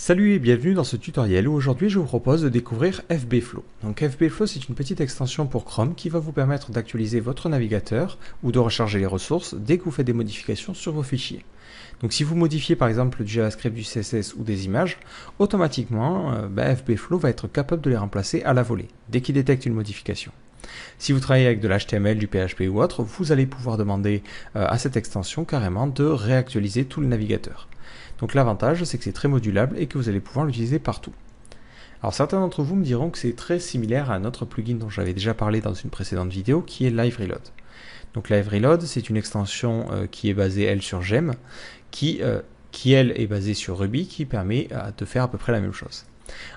Salut et bienvenue dans ce tutoriel où aujourd'hui je vous propose de découvrir FBflow. Donc FBflow, c'est une petite extension pour Chrome qui va vous permettre d'actualiser votre navigateur ou de recharger les ressources dès que vous faites des modifications sur vos fichiers. Donc si vous modifiez par exemple du JavaScript, du CSS ou des images, automatiquement FBflow va être capable de les remplacer à la volée dès qu'il détecte une modification. Si vous travaillez avec de l'HTML, du PHP ou autre, vous allez pouvoir demander à cette extension carrément de réactualiser tout le navigateur. Donc l'avantage, c'est que c'est très modulable et que vous allez pouvoir l'utiliser partout. Alors certains d'entre vous me diront que c'est très similaire à un autre plugin dont j'avais déjà parlé dans une précédente vidéo, qui est LiveReload. Donc LiveReload, c'est une extension qui est basée, elle, sur Gem, qui elle, est basée sur Ruby, qui permet de faire à peu près la même chose.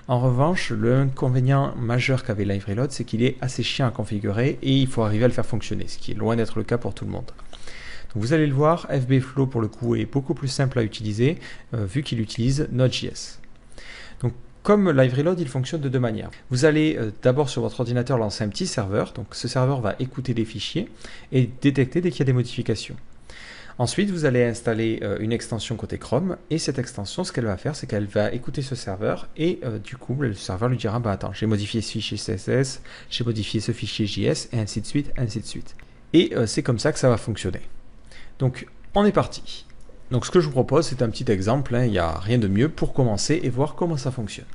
En revanche, l'inconvénient majeur qu'avait LiveReload, c'est qu'il est assez chiant à configurer et il faut arriver à le faire fonctionner, ce qui est loin d'être le cas pour tout le monde. Donc vous allez le voir, FBflow pour le coup est beaucoup plus simple à utiliser vu qu'il utilise Node.js. Donc comme LiveReload, il fonctionne de deux manières. Vous allez d'abord sur votre ordinateur lancer un petit serveur, donc ce serveur va écouter des fichiers et détecter dès qu'il y a des modifications. Ensuite, vous allez installer une extension côté Chrome et cette extension, ce qu'elle va faire, c'est qu'elle va écouter ce serveur et du coup, le serveur lui dira, bah attends, j'ai modifié ce fichier CSS, j'ai modifié ce fichier JS et ainsi de suite, ainsi de suite. Et c'est comme ça que ça va fonctionner. Donc, on est parti. Donc, ce que je vous propose, c'est un petit exemple. Il n'y a rien de mieux pour commencer et voir comment ça fonctionne.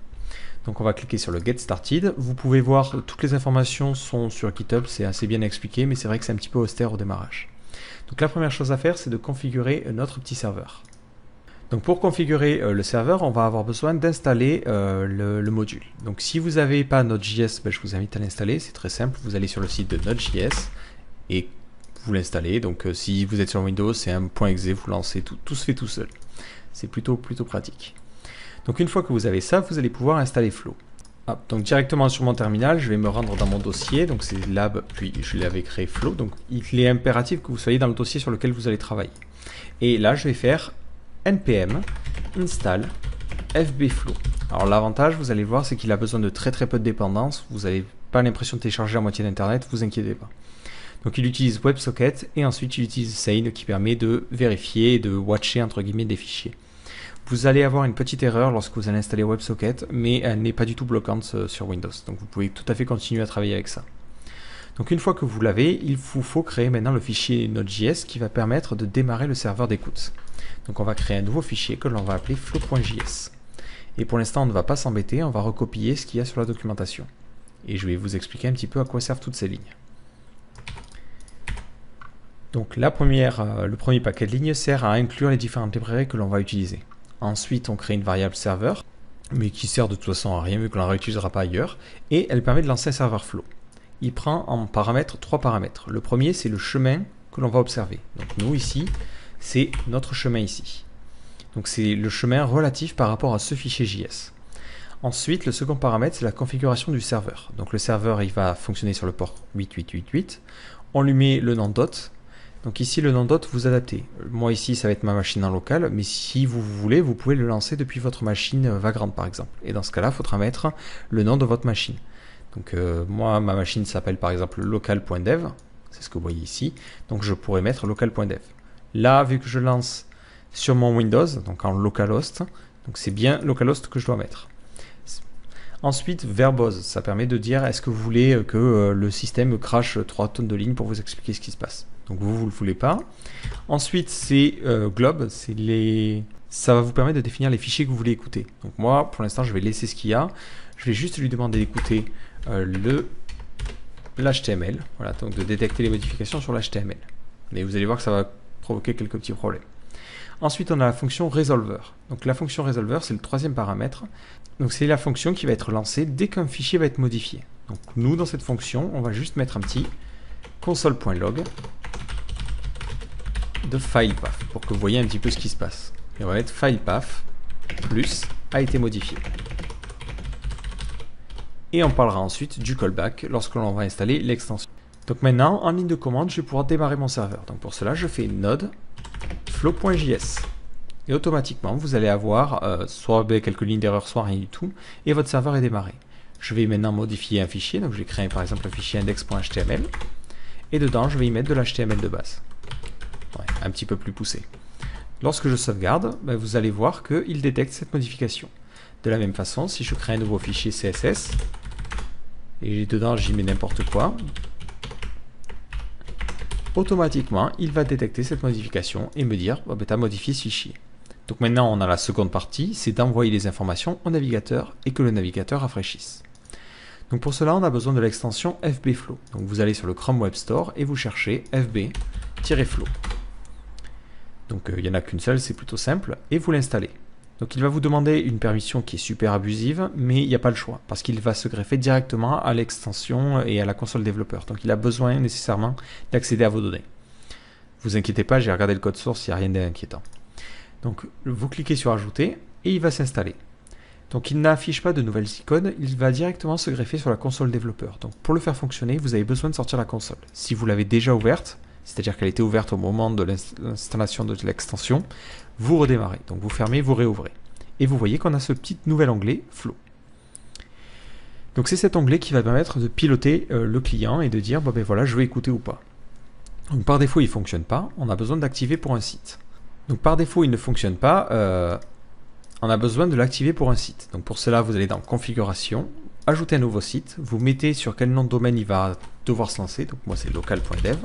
Donc, on va cliquer sur le Get Started. Vous pouvez voir, toutes les informations sont sur GitHub. C'est assez bien expliqué, mais c'est vrai que c'est un petit peu austère au démarrage. Donc, la première chose à faire, c'est de configurer notre petit serveur. Donc, pour configurer le serveur, on va avoir besoin d'installer le module. Donc, si vous n'avez pas Node.js, je vous invite à l'installer. C'est très simple. Vous allez sur le site de Node.js et vous l'installez. Donc si vous êtes sur Windows, c'est un .exe, vous lancez, tout se fait tout seul. C'est plutôt pratique. Donc une fois que vous avez ça, vous allez pouvoir installer Flow. Donc directement sur mon terminal, je vais me rendre dans mon dossier. Donc c'est lab, puis je l'avais créé Flow. Donc il est impératif que vous soyez dans le dossier sur lequel vous allez travailler. Et là, je vais faire npm install FBflow. Alors l'avantage, vous allez voir, c'est qu'il a besoin de très peu de dépendance. Vous n'avez pas l'impression de télécharger la moitié d'internet, vous inquiétez pas. Donc il utilise WebSocket et ensuite il utilise Sane qui permet de vérifier et de watcher entre guillemets des fichiers. Vous allez avoir une petite erreur lorsque vous allez installer WebSocket, mais elle n'est pas du tout bloquante sur Windows. Donc vous pouvez tout à fait continuer à travailler avec ça. Donc une fois que vous l'avez, il vous faut créer maintenant le fichier Node.js qui va permettre de démarrer le serveur d'écoute. Donc on va créer un nouveau fichier que l'on va appeler flow.js. Et pour l'instant on ne va pas s'embêter, on va recopier ce qu'il y a sur la documentation. Et je vais vous expliquer un petit peu à quoi servent toutes ces lignes. Donc le premier paquet de lignes sert à inclure les différentes librairies que l'on va utiliser. Ensuite, on crée une variable serveur, mais qui sert de toute façon à rien vu que l'on ne la réutilisera pas ailleurs, et elle permet de lancer un serveur flow. Il prend en paramètres 3 paramètres. Le premier, c'est le chemin que l'on va observer. Donc nous ici, c'est notre chemin ici. Donc c'est le chemin relatif par rapport à ce fichier JS. Ensuite, le second paramètre, c'est la configuration du serveur. Donc le serveur, il va fonctionner sur le port 8888. On lui met le nom dot. Donc ici, le nom dot, vous adaptez. Moi ici, ça va être ma machine en local, mais si vous voulez, vous pouvez le lancer depuis votre machine Vagrant par exemple. Et dans ce cas-là, il faudra mettre le nom de votre machine. Donc moi, ma machine s'appelle par exemple local.dev, c'est ce que vous voyez ici. Donc je pourrais mettre local.dev. Là, vu que je lance sur mon Windows, donc en localhost, donc c'est bien localhost que je dois mettre. Ensuite, verbose, ça permet de dire est-ce que vous voulez que le système crache 3 tonnes de lignes pour vous expliquer ce qui se passe. Donc vous ne le voulez pas. Ensuite, c'est globe, ça va vous permettre de définir les fichiers que vous voulez écouter. Donc moi, pour l'instant, je vais laisser ce qu'il y a. Je vais juste lui demander d'écouter l'HTML, voilà, donc de détecter les modifications sur l'HTML. Mais vous allez voir que ça va provoquer quelques petits problèmes. Ensuite, on a la fonction resolver. Donc la fonction resolver, c'est le troisième paramètre. Donc c'est la fonction qui va être lancée dès qu'un fichier va être modifié. Donc nous, dans cette fonction, on va juste mettre un petit console.log de filepath pour que vous voyez un petit peu ce qui se passe. Et on va mettre filepath plus a été modifié. Et on parlera ensuite du callback lorsque l'on va installer l'extension. Donc maintenant, en ligne de commande, je vais pouvoir démarrer mon serveur. Donc pour cela, je fais node flow.js. Et automatiquement, vous allez avoir soit quelques lignes d'erreur, soit rien du tout, et votre serveur est démarré. Je vais maintenant modifier un fichier, donc je vais créer par exemple un fichier index.html, et dedans, je vais y mettre de l'HTML de base. Ouais, un petit peu plus poussé. Lorsque je sauvegarde, vous allez voir qu'il détecte cette modification. De la même façon, si je crée un nouveau fichier CSS, et dedans j'y mets n'importe quoi, automatiquement il va détecter cette modification et me dire oh, ben, tu as modifié ce fichier. Donc maintenant on a la seconde partie, c'est d'envoyer les informations au navigateur et que le navigateur rafraîchisse. Donc pour cela on a besoin de l'extension FBFlow. Donc vous allez sur le Chrome Web Store et vous cherchez FB-Flow. Donc il n'y en a qu'une seule, c'est plutôt simple, et vous l'installez. Donc il va vous demander une permission qui est super abusive, mais il n'y a pas le choix, parce qu'il va se greffer directement à l'extension et à la console développeur. Donc il a besoin nécessairement d'accéder à vos données. Vous inquiétez pas, j'ai regardé le code source, il n'y a rien d'inquiétant. Donc vous cliquez sur ajouter, et il va s'installer. Donc il n'affiche pas de nouvelles icônes, il va directement se greffer sur la console développeur. Donc pour le faire fonctionner, vous avez besoin de sortir la console. Si vous l'avez déjà ouverte, c'est-à-dire qu'elle était ouverte au moment de l'installation de l'extension, vous redémarrez. Donc vous fermez, vous réouvrez. Et vous voyez qu'on a ce petit nouvel onglet Flow. Donc c'est cet onglet qui va permettre de piloter le client et de dire bon, ben voilà, je vais écouter ou pas. Donc par défaut il ne fonctionne pas, on a besoin d'activer pour un site. Donc par défaut il ne fonctionne pas, on a besoin de l'activer pour un site. Donc pour cela vous allez dans configuration, ajouter un nouveau site, vous mettez sur quel nom de domaine il va devoir se lancer, donc moi c'est local.dev.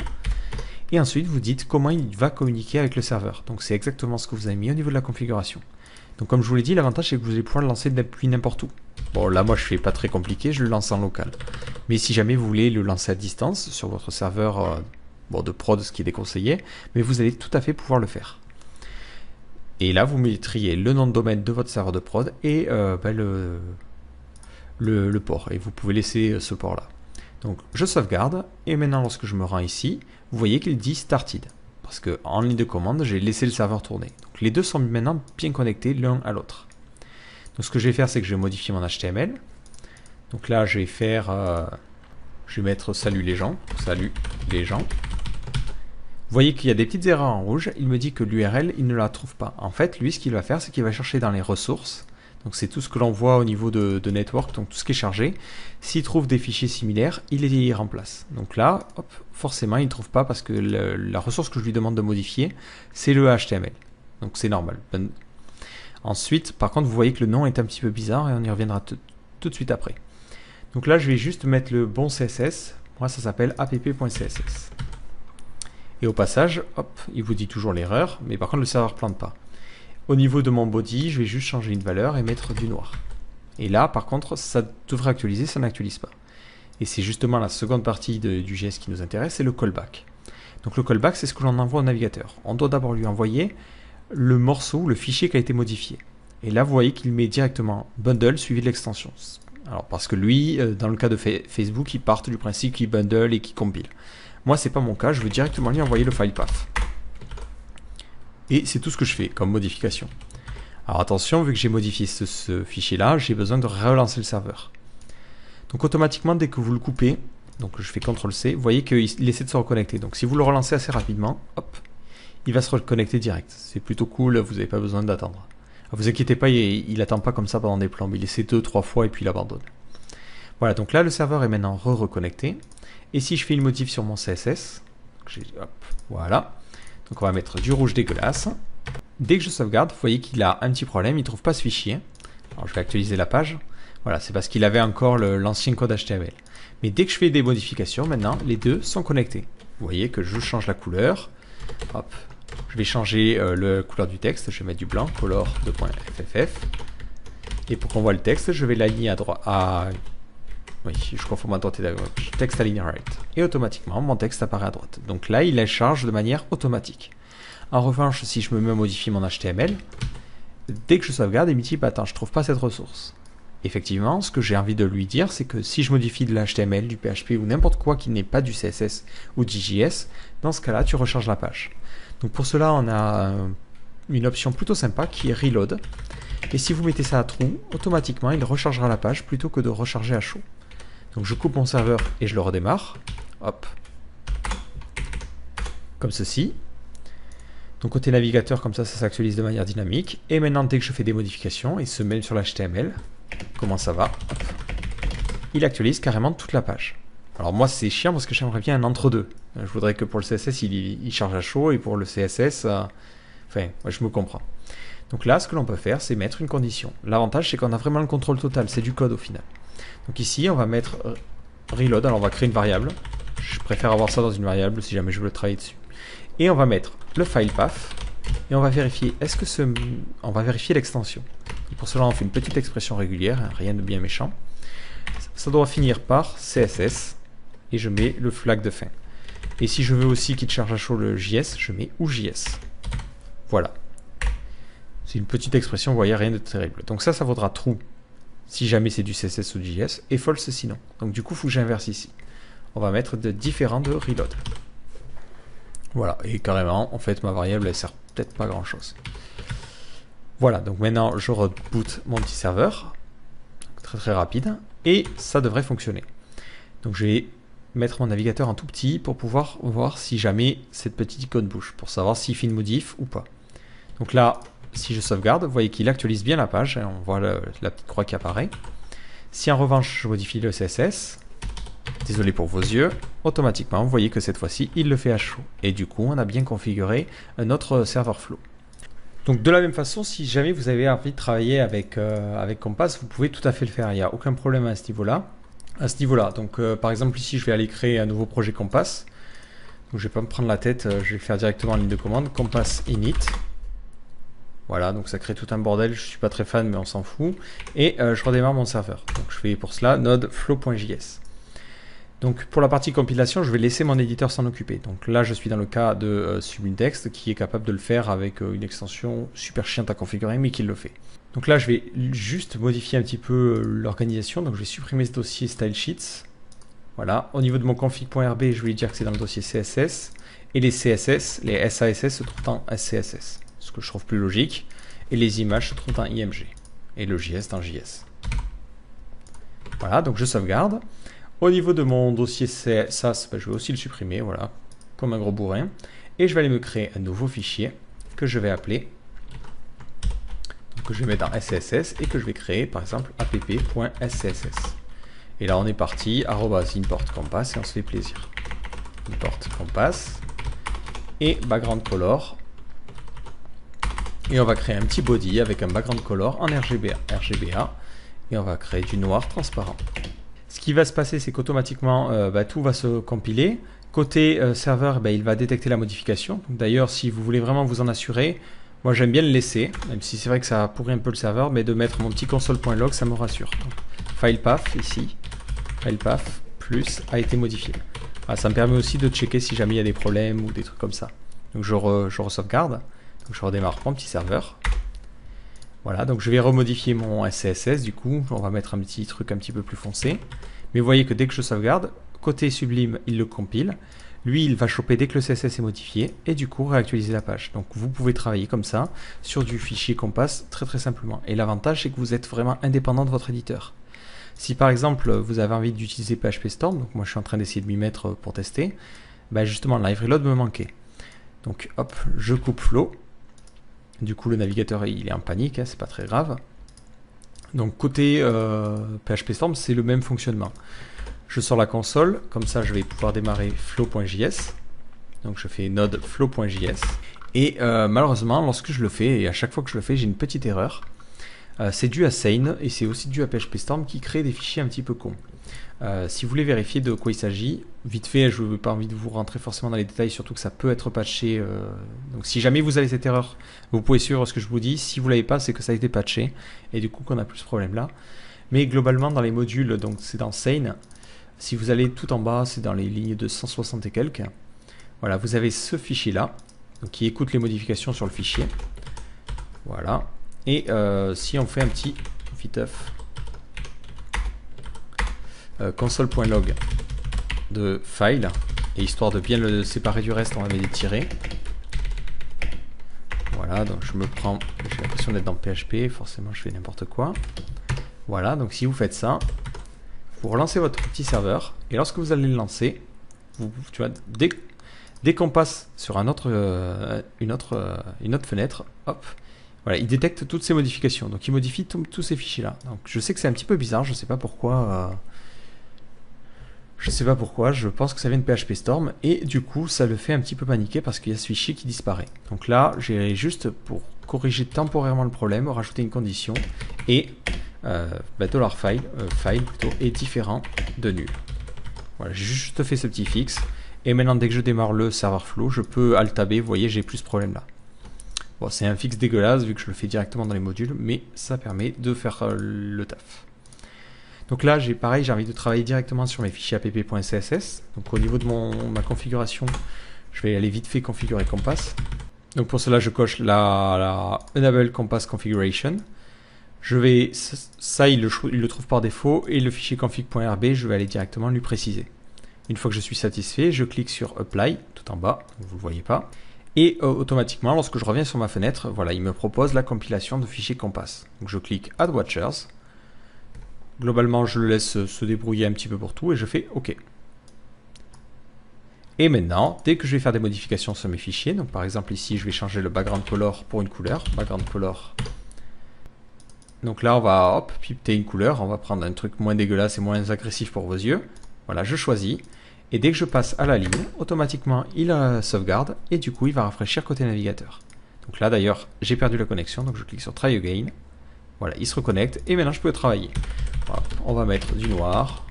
Et ensuite, vous dites comment il va communiquer avec le serveur. Donc, c'est exactement ce que vous avez mis au niveau de la configuration. Donc, comme je vous l'ai dit, l'avantage, c'est que vous allez pouvoir le lancer depuis n'importe où. Bon, là, moi, je ne fais pas très compliqué, je le lance en local. Mais si jamais vous voulez le lancer à distance, sur votre serveur de prod, ce qui est déconseillé, mais vous allez tout à fait pouvoir le faire. Et là, vous mettriez le nom de domaine de votre serveur de prod et le port. Et vous pouvez laisser ce port-là. Donc je sauvegarde et maintenant lorsque je me rends ici, vous voyez qu'il dit Started. Parce qu'en ligne de commande, j'ai laissé le serveur tourner. Donc les deux sont maintenant bien connectés l'un à l'autre. Donc ce que je vais faire, c'est que je vais modifier mon HTML. Donc là, je vais faire... je vais mettre salut les gens. Salut les gens. Vous voyez qu'il y a des petites erreurs en rouge. Il me dit que l'URL, il ne la trouve pas. En fait, lui, ce qu'il va faire, c'est qu'il va chercher dans les ressources. Donc c'est tout ce que l'on voit au niveau de network, donc tout ce qui est chargé. S'il trouve des fichiers similaires, il les remplace. Donc là, hop, forcément, il ne trouve pas parce que la ressource que je lui demande de modifier, c'est le HTML. Donc c'est normal. Ensuite, par contre, vous voyez que le nom est un petit peu bizarre et on y reviendra tout de suite après. Donc là, je vais juste mettre le bon CSS. Moi, ça s'appelle app.css. Et au passage, hop, il vous dit toujours l'erreur, mais par contre, le serveur ne plante pas. Au niveau de mon body, je vais juste changer une valeur et mettre du noir. Et là, par contre, ça devrait actualiser, ça n'actualise pas. Et c'est justement la seconde partie du geste qui nous intéresse, c'est le callback. Donc le callback, c'est ce que l'on envoie au navigateur. On doit d'abord lui envoyer le morceau, le fichier qui a été modifié. Et là, vous voyez qu'il met directement bundle suivi de l'extension. Alors parce que lui, dans le cas de Facebook, il part du principe qu'il bundle et qu'il compile. Moi, c'est pas mon cas, je veux directement lui envoyer le file path. Et c'est tout ce que je fais comme modification. Alors attention, vu que j'ai modifié ce fichier-là, j'ai besoin de relancer le serveur. Donc automatiquement, dès que vous le coupez, donc je fais CTRL-C, vous voyez qu'il essaie de se reconnecter. Donc si vous le relancez assez rapidement, hop, il va se reconnecter direct. C'est plutôt cool, vous n'avez pas besoin d'attendre. Vous inquiétez pas, il n'attend pas comme ça pendant des plombes. Il essaie 2-3 fois et puis il abandonne. Voilà, donc là le serveur est maintenant reconnecté. Et si je fais une modif sur mon CSS, hop, voilà. Donc on va mettre du rouge dégueulasse. Dès que je sauvegarde, vous voyez qu'il a un petit problème, il ne trouve pas ce fichier. Alors je vais actualiser la page. Voilà, c'est parce qu'il avait encore l'ancien code HTML. Mais dès que je fais des modifications, maintenant, les deux sont connectés. Vous voyez que je change la couleur. Hop, je vais changer la couleur du texte. Je vais mettre du blanc, color.fff. Et pour qu'on voit le texte, je vais l'aligner à droite. Oui, je confonds à droite et à gauche. Texte align right. Et automatiquement, mon texte apparaît à droite. Donc là, il la charge de manière automatique. En revanche, si je me mets à modifier mon HTML, dès que je sauvegarde, il me dit bah, attends, je trouve pas cette ressource. Effectivement, ce que j'ai envie de lui dire, c'est que si je modifie de l'HTML, du PHP ou n'importe quoi qui n'est pas du CSS ou du JS, dans ce cas-là, tu recharges la page. Donc pour cela, on a une option plutôt sympa qui est Reload. Et si vous mettez ça à true, automatiquement, il rechargera la page plutôt que de recharger à chaud. Donc je coupe mon serveur et je le redémarre. Hop. Comme ceci. Donc côté navigateur, comme ça s'actualise de manière dynamique. Et maintenant, dès que je fais des modifications, et ce même sur l'HTML, comment ça va? Hop. Il actualise carrément toute la page. Alors moi, c'est chiant parce que j'aimerais bien un entre-deux. Je voudrais que pour le CSS, il charge à chaud et pour le CSS, enfin, moi, je me comprends. Donc là, ce que l'on peut faire, c'est mettre une condition. L'avantage, c'est qu'on a vraiment le contrôle total, c'est du code au final. Donc ici, on va mettre reload, alors on va créer une variable. Je préfère avoir ça dans une variable si jamais je veux travailler dessus. Et on va mettre le file path, et on va vérifier, on va vérifier l'extension. Pour cela, on fait une petite expression régulière, hein, rien de bien méchant. Ça doit finir par CSS, et je mets le flag de fin. Et si je veux aussi qu'il charge à chaud le JS, je mets ou JS. Voilà. C'est une petite expression, vous voyez, rien de terrible. Donc ça vaudra true si jamais c'est du CSS ou du JS, et false sinon. Donc du coup, il faut que j'inverse ici. On va mettre de différents de reload. Voilà, et carrément, en fait, ma variable, elle sert peut-être pas à grand chose. Voilà, donc maintenant, je reboot mon petit serveur. Très très rapide. Et ça devrait fonctionner. Donc je vais mettre mon navigateur en tout petit pour pouvoir voir si jamais cette petite icône bouge, pour savoir s'il fait une modif ou pas. Donc là, si je sauvegarde, vous voyez qu'il actualise bien la page, hein, on voit la petite croix qui apparaît. Si en revanche je modifie le CSS, désolé pour vos yeux, automatiquement vous voyez que cette fois-ci il le fait à chaud. Et du coup on a bien configuré notre serveur flow. Donc de la même façon, si jamais vous avez envie de travailler avec Compass, vous pouvez tout à fait le faire, il n'y a aucun problème à ce niveau-là. Donc par exemple ici je vais aller créer un nouveau projet Compass. Donc je ne vais pas me prendre la tête, je vais le faire directement en ligne de commande, Compass init. Voilà, donc ça crée tout un bordel, je suis pas très fan mais on s'en fout. Et je redémarre mon serveur. Donc je fais pour cela node flow.js. Donc pour la partie compilation, je vais laisser mon éditeur s'en occuper. Donc là je suis dans le cas de Sublime Text qui est capable de le faire avec une extension super chiante à configurer mais qui le fait. Donc là je vais juste modifier un petit peu l'organisation. Donc je vais supprimer ce dossier Style Sheets. Voilà, au niveau de mon config.rb, je vais lui dire que c'est dans le dossier CSS. Et les CSS, les SASS se trouvent en SCSS. Ce que je trouve plus logique, et les images se trouvent dans IMG, et le JS dans JS. Voilà, donc je sauvegarde. Au niveau de mon dossier SAS, je vais aussi le supprimer, voilà, comme un gros bourrin. Et je vais aller me créer un nouveau fichier que je vais appeler, que je vais mettre dans SCSS, et que je vais créer par exemple app.scss. Et là on est parti, @import compass, et on se fait plaisir. Import compass, et background color. Et on va créer un petit body avec un background color en RGBA. Et on va créer du noir transparent. Ce qui va se passer, c'est qu'automatiquement, tout va se compiler. Côté serveur, il va détecter la modification. D'ailleurs, si vous voulez vraiment vous en assurer, moi j'aime bien le laisser, même si c'est vrai que ça pourrit un peu le serveur, mais de mettre mon petit console.log, ça me rassure. Donc, file path, ici, file path, plus, a été modifié. Voilà, ça me permet aussi de checker si jamais il y a des problèmes ou des trucs comme ça. Donc je re-sauvegarde. Donc je redémarre mon petit serveur. Voilà, donc je vais remodifier mon SCSS du coup. On va mettre un petit truc un petit peu plus foncé. Mais vous voyez que dès que je sauvegarde, côté Sublime, il le compile. Lui, il va choper dès que le CSS est modifié et du coup réactualiser la page. Donc vous pouvez travailler comme ça sur du fichier Compass très très simplement. Et l'avantage, c'est que vous êtes vraiment indépendant de votre éditeur. Si par exemple vous avez envie d'utiliser PHP Storm, donc moi je suis en train d'essayer de m'y mettre pour tester, justement Live Reload me manquait. Donc hop, je coupe Flow. Du coup, le navigateur il est en panique, hein, c'est pas très grave. Donc côté PHP Storm, c'est le même fonctionnement. Je sors la console, comme ça je vais pouvoir démarrer flow.js. Donc je fais node flow.js. Et malheureusement, lorsque je le fais, et à chaque fois que je le fais, j'ai une petite erreur. C'est dû à Seine et c'est aussi dû à PHP Storm qui crée des fichiers un petit peu cons. Si vous voulez vérifier de quoi il s'agit, vite fait, je n'ai pas envie de vous rentrer forcément dans les détails, surtout que ça peut être patché. Donc si jamais vous avez cette erreur, vous pouvez suivre ce que je vous dis. Si vous ne l'avez pas, c'est que ça a été patché et du coup qu'on a plus ce problème-là. Mais globalement, dans les modules, donc c'est dans Seine. Si vous allez tout en bas, c'est dans les lignes de 160 et quelques. Voilà, vous avez ce fichier-là, qui écoute les modifications sur le fichier. Voilà. Et si on fait un petit viteuf console.log de file, et histoire de bien le séparer du reste, on va mettre des tirets. Voilà, donc je me prends, j'ai l'impression d'être dans PHP, forcément je fais n'importe quoi. Voilà, donc si vous faites ça, vous relancez votre petit serveur, et lorsque vous allez le lancer, tu vois, dès qu'on passe sur une autre fenêtre, hop, voilà, il détecte toutes ces modifications, donc il modifie tous ces fichiers-là. Donc je sais que c'est un petit peu bizarre, je sais pas pourquoi. Je pense que ça vient de PHP Storm et du coup ça le fait un petit peu paniquer parce qu'il y a ce fichier qui disparaît. Donc là j'ai juste pour corriger temporairement le problème, rajouter une condition et $file, file plutôt, est différent de nul. Voilà, j'ai juste fait ce petit fixe. Et maintenant, dès que je démarre le serveur flow, je peux alt-taber. Vous voyez, j'ai plus ce problème-là. Bon, c'est un fixe dégueulasse vu que je le fais directement dans les modules, mais ça permet de faire le taf. Donc là, pareil, j'ai envie de travailler directement sur mes fichiers app.css. Donc au niveau de ma configuration, je vais aller vite fait configurer Compass. Donc pour cela, je coche la Enable Compass Configuration. Ça, il le trouve par défaut, et le fichier config.rb, je vais aller directement lui préciser. Une fois que je suis satisfait, je clique sur Apply, tout en bas, vous ne le voyez pas. Et automatiquement, lorsque je reviens sur ma fenêtre, voilà, il me propose la compilation de fichiers Compass. Donc je clique Add Watchers. Globalement, je le laisse se débrouiller un petit peu pour tout et je fais OK. Et maintenant, dès que je vais faire des modifications sur mes fichiers, donc par exemple ici, je vais changer le background color pour une couleur, background color. Donc là, on va pipeter une couleur, on va prendre un truc moins dégueulasse et moins agressif pour vos yeux. Voilà, je choisis. Et dès que je passe à la ligne, automatiquement, il sauvegarde et du coup, il va rafraîchir côté navigateur. Donc là, d'ailleurs, j'ai perdu la connexion, donc je clique sur Try Again. Voilà, il se reconnecte et maintenant, je peux travailler. Voilà, on va mettre du noir.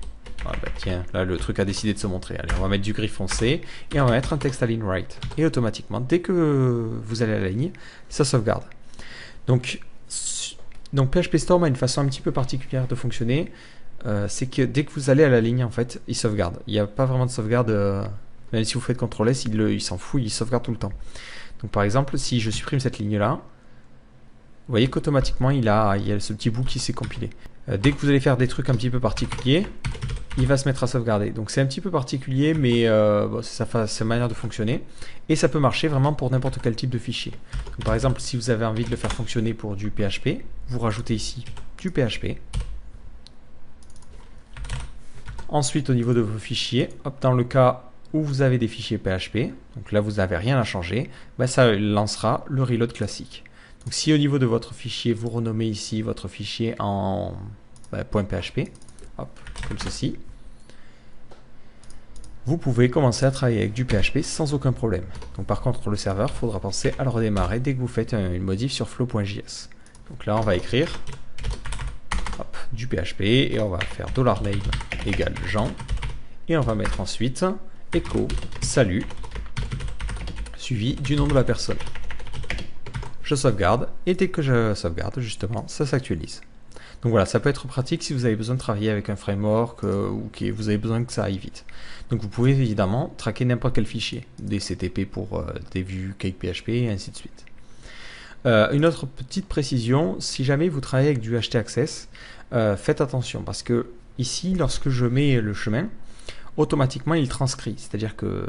Ah bah tiens, là, le truc a décidé de se montrer. Allez, on va mettre du gris foncé et on va mettre un texte align right. Et automatiquement, dès que vous allez à la ligne, ça sauvegarde. Donc PHP Storm a une façon un petit peu particulière de fonctionner. C'est que dès que vous allez à la ligne, en fait, il sauvegarde. Il n'y a pas vraiment de sauvegarde, même si vous faites CTRL S, il s'en fout, il sauvegarde tout le temps. Donc par exemple, si je supprime cette ligne-là, vous voyez qu'automatiquement, il y a ce petit bout qui s'est compilé. Dès que vous allez faire des trucs un petit peu particuliers, il va se mettre à sauvegarder. Donc c'est un petit peu particulier, mais bon, c'est sa manière de fonctionner. Et ça peut marcher vraiment pour n'importe quel type de fichier. Donc, par exemple, si vous avez envie de le faire fonctionner pour du PHP, vous rajoutez ici du PHP. Ensuite, au niveau de vos fichiers, dans le cas où vous avez des fichiers PHP, donc là vous n'avez rien à changer, ça lancera le reload classique. Donc si au niveau de votre fichier, vous renommez ici votre fichier en .php, comme ceci, vous pouvez commencer à travailler avec du PHP sans aucun problème. Donc par contre, le serveur, il faudra penser à le redémarrer dès que vous faites une modif sur flow.js. Donc là, on va écrire du PHP et on va faire $name égale Jean et on va mettre ensuite echo salut suivi du nom de la personne. Je sauvegarde et dès que je sauvegarde, justement, ça s'actualise. Donc voilà, ça peut être pratique si vous avez besoin de travailler avec un framework ou que vous avez besoin que ça aille vite. Donc vous pouvez évidemment traquer n'importe quel fichier, des CTP pour des vues CakePHP et ainsi de suite. Une autre petite précision, si jamais vous travaillez avec du htaccess, faites attention parce que ici, lorsque je mets le chemin, automatiquement il transcrit. C'est-à-dire que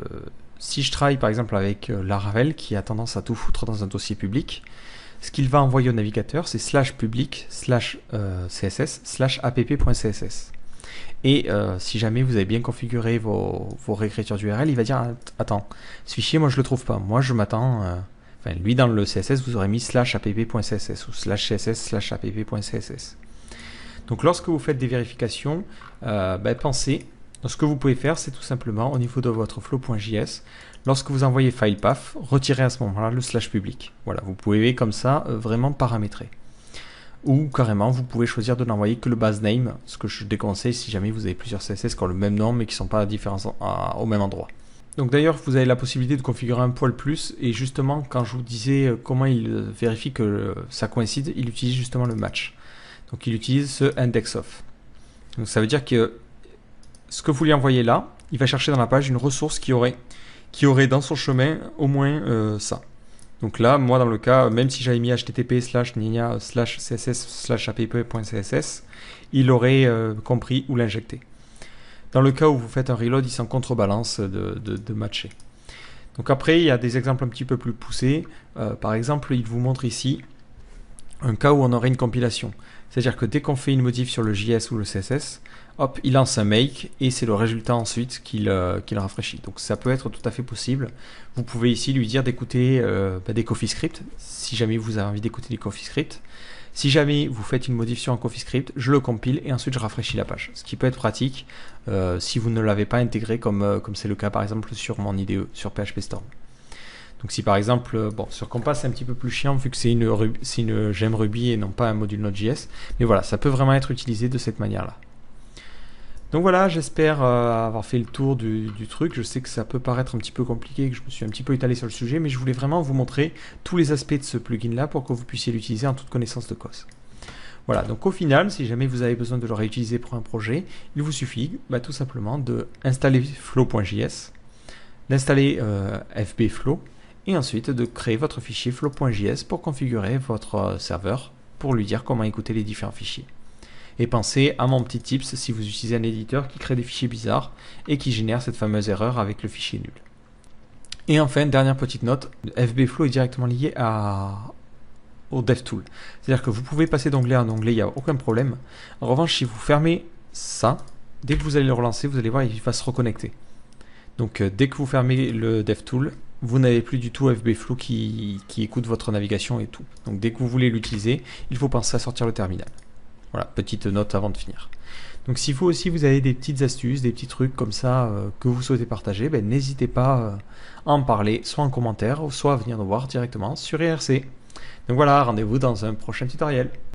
si je travaille par exemple avec Laravel qui a tendance à tout foutre dans un dossier public, ce qu'il va envoyer au navigateur, c'est /public /css /app.css. Et si jamais vous avez bien configuré vos réécritures d'URL, il va dire attends, ce fichier, moi je le trouve pas. Moi je m'attends. Enfin, lui dans le CSS, vous aurez mis /app.css ou /css /app.css. Donc lorsque vous faites des vérifications, pensez. Donc, ce que vous pouvez faire, c'est tout simplement au niveau de votre flow.js, lorsque vous envoyez file path, retirez à ce moment-là le /public. Voilà, vous pouvez comme ça vraiment paramétrer. Ou carrément, vous pouvez choisir de n'envoyer que le base name, ce que je déconseille si jamais vous avez plusieurs CSS qui ont le même nom mais qui ne sont pas différents au même endroit. Donc d'ailleurs, vous avez la possibilité de configurer un poil plus et justement, quand je vous disais comment il vérifie que ça coïncide, il utilise justement le match. Donc il utilise ce indexOf. Donc ça veut dire que ce que vous lui envoyez là, il va chercher dans la page une ressource qui aurait dans son chemin au moins ça. Donc là, moi dans le cas, même si j'avais mis http://css/app.css, il aurait compris où l'injecter. Dans le cas où vous faites un reload, il s'en contrebalance de matcher. Donc après, il y a des exemples un petit peu plus poussés. Par exemple, il vous montre ici un cas où on aurait une compilation. C'est-à-dire que dès qu'on fait une modif sur le JS ou le CSS, hop, il lance un make et c'est le résultat ensuite qu'il rafraîchit. Donc ça peut être tout à fait possible. Vous pouvez ici lui dire d'écouter des CoffeeScript, si jamais vous avez envie d'écouter des CoffeeScript. Si jamais vous faites une modif sur un CoffeeScript, je le compile et ensuite je rafraîchis la page. Ce qui peut être pratique si vous ne l'avez pas intégré comme c'est le cas par exemple sur mon IDE, sur PHP Storm. Donc si par exemple, bon, sur Compass c'est un petit peu plus chiant vu que c'est une gemme Ruby et non pas un module Node.js, mais voilà, ça peut vraiment être utilisé de cette manière-là. Donc voilà, j'espère avoir fait le tour du truc. Je sais que ça peut paraître un petit peu compliqué, que je me suis un petit peu étalé sur le sujet, mais je voulais vraiment vous montrer tous les aspects de ce plugin-là pour que vous puissiez l'utiliser en toute connaissance de cause. Voilà, donc au final, si jamais vous avez besoin de le réutiliser pour un projet, il vous suffit tout simplement d'installer flow.js, d'installer FBflow, et ensuite de créer votre fichier flow.js pour configurer votre serveur, pour lui dire comment écouter les différents fichiers. Et pensez à mon petit tips si vous utilisez un éditeur qui crée des fichiers bizarres et qui génère cette fameuse erreur avec le fichier nul. Et enfin, dernière petite note, FBflow est directement lié au DevTool. C'est-à-dire que vous pouvez passer d'onglet en onglet, il n'y a aucun problème. En revanche, si vous fermez ça, dès que vous allez le relancer, vous allez voir, il va se reconnecter. Donc dès que vous fermez le DevTool, vous n'avez plus du tout FBflow qui écoute votre navigation et tout. Donc dès que vous voulez l'utiliser, il faut penser à sortir le terminal. Voilà, petite note avant de finir. Donc si vous aussi vous avez des petites astuces, des petits trucs comme ça que vous souhaitez partager, n'hésitez pas à en parler, soit en commentaire, soit à venir nous voir directement sur IRC. Donc voilà, rendez-vous dans un prochain tutoriel.